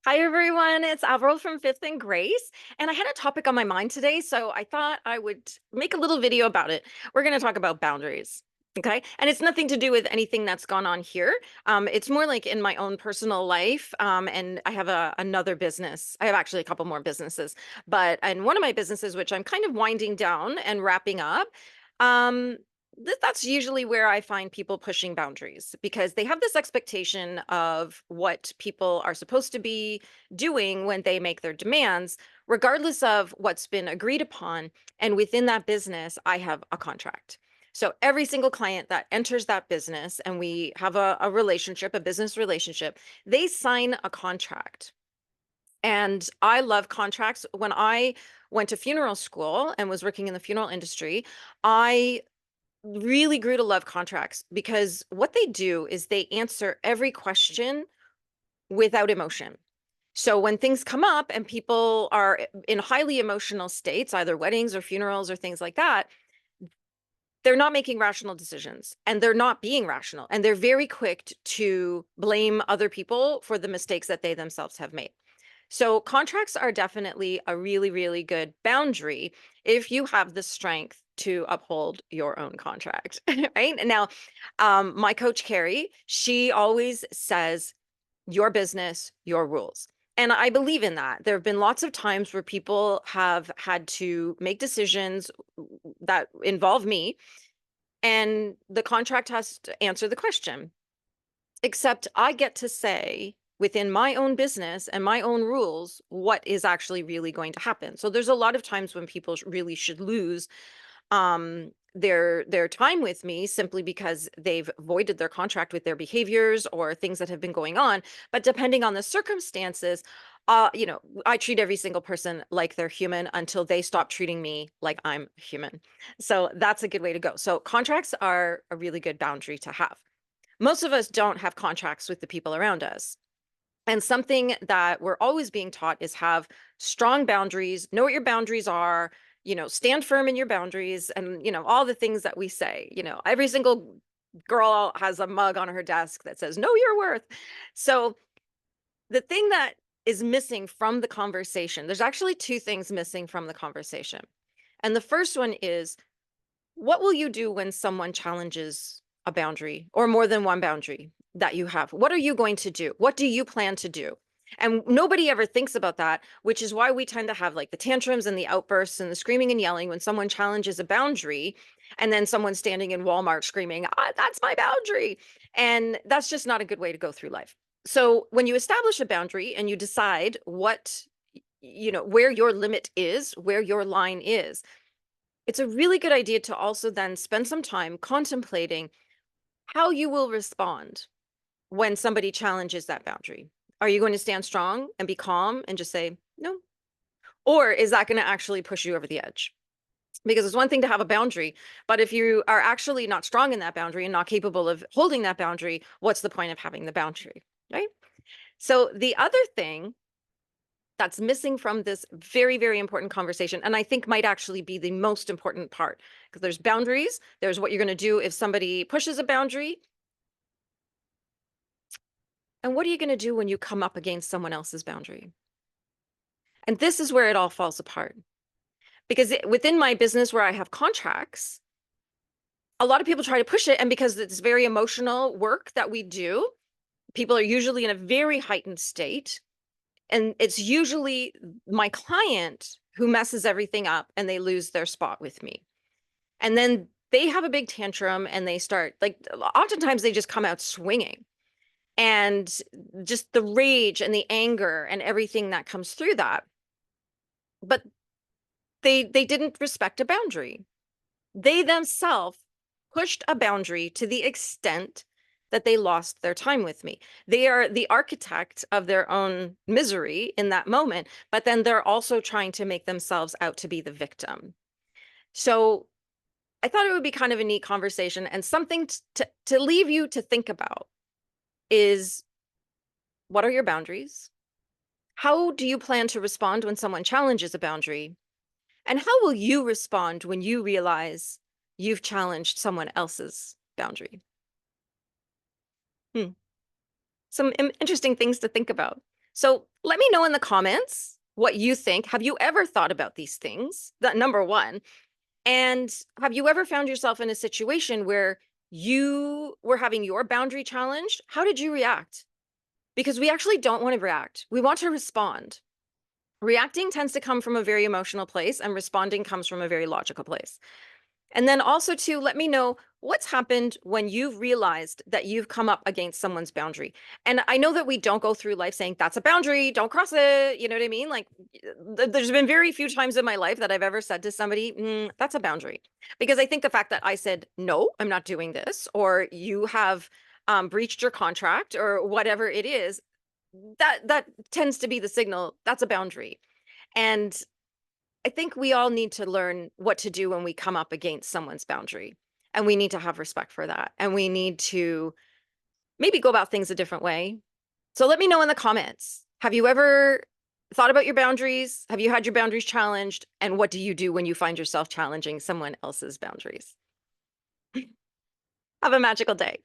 Hi, everyone. It's Avril from Fifth and Grace. And I had a topic on my mind today, so I thought I would make a little video about it. We're going to talk about boundaries. Okay. And it's nothing to do with anything that's gone on here. It's more like in my own personal life. And I have another business. I have actually a couple more businesses, but in one of my businesses, which I'm kind of winding down and wrapping up, um, that's usually where I find people pushing boundaries because they have this expectation of what people are supposed to be doing when they make their demands, regardless of what's been agreed upon. And within that business, I have a contract. So every single client that enters that business and we have a relationship, a business relationship, they sign a contract. And I love contracts. When I went to funeral school and was working in the funeral industry, I really grew to love contracts because what they do is they answer every question without emotion. So when things come up and people are in highly emotional states, either weddings or funerals or things like that, they're not making rational decisions and they're not being rational. And they're very quick to blame other people for the mistakes that they themselves have made. So contracts are definitely a really, really good boundary if you have the strength to uphold your own contract, right? And now, my coach, Carrie, she always says, your business, your rules. And I believe in that. There have been lots of times where people have had to make decisions that involve me, and the contract has to answer the question. Except I get to say within my own business and my own rules what is actually really going to happen. So there's a lot of times when people really should lose their time with me simply because they've voided their contract with their behaviors or things that have been going on. But depending on the circumstances, I treat every single person like they're human until they stop treating me like I'm human. So that's a good way to go. So contracts are a really good boundary to have. Most of us don't have contracts with the people around us. And something that we're always being taught is have strong boundaries, know what your boundaries are, stand firm in your boundaries, and, all the things that we say. Every single girl has a mug on her desk that says, know your worth. So the thing that is missing from the conversation, there's actually two things missing from the conversation. And the first one is, what will you do when someone challenges a boundary or more than one boundary that you have? What are you going to do? What do you plan to do? And nobody ever thinks about that, which is why we tend to have like the tantrums and the outbursts and the screaming and yelling when someone challenges a boundary, and then someone standing in Walmart screaming, that's my boundary. And that's just not a good way to go through life. So when you establish a boundary and you decide where your limit is, where your line is, it's a really good idea to also then spend some time contemplating how you will respond when somebody challenges that boundary. Are you going to stand strong and be calm and just say, no? Or is that going to actually push you over the edge? Because it's one thing to have a boundary, but if you are actually not strong in that boundary and not capable of holding that boundary, what's the point of having the boundary, right? So the other thing that's missing from this very, very important conversation, and I think might actually be the most important part, because there's boundaries, there's what you're going to do if somebody pushes a boundary, and what are you going to do when you come up against someone else's boundary? And this is where it all falls apart. Because within my business where I have contracts, a lot of people try to push it, and because it's very emotional work that we do, people are usually in a very heightened state. And it's usually my client who messes everything up and they lose their spot with me. And then they have a big tantrum and they start, like, oftentimes they just come out swinging. And just the rage and the anger and everything that comes through that. But they didn't respect a boundary. They themselves pushed a boundary to the extent that they lost their time with me. They are the architect of their own misery in that moment, but then they're also trying to make themselves out to be the victim. So I thought it would be kind of a neat conversation, and something to leave you to think about is, what are your boundaries? How do you plan to respond when someone challenges a boundary? And how will you respond when you realize you've challenged someone else's boundary? Some interesting things to think about. So let me know in the comments what you think. Have you ever thought about these things? That number one. And have you ever found yourself in a situation where you were having your boundary challenged? How did you react? Because we actually don't want to react. We want to respond. Reacting tends to come from a very emotional place, and responding comes from a very logical place. And then also to let me know what's happened when you've realized that you've come up against someone's boundary. And I know that we don't go through life saying that's a boundary, don't cross it. You know what I mean? Like there's been very few times in my life that I've ever said to somebody, that's a boundary. Because I think the fact that I said, no, I'm not doing this, or you have breached your contract or whatever it is, that tends to be the signal that's a boundary. And I think we all need to learn what to do when we come up against someone's boundary. And we need to have respect for that. And we need to maybe go about things a different way. So let me know in the comments. Have you ever thought about your boundaries? Have you had your boundaries challenged? And what do you do when you find yourself challenging someone else's boundaries? Have a magical day.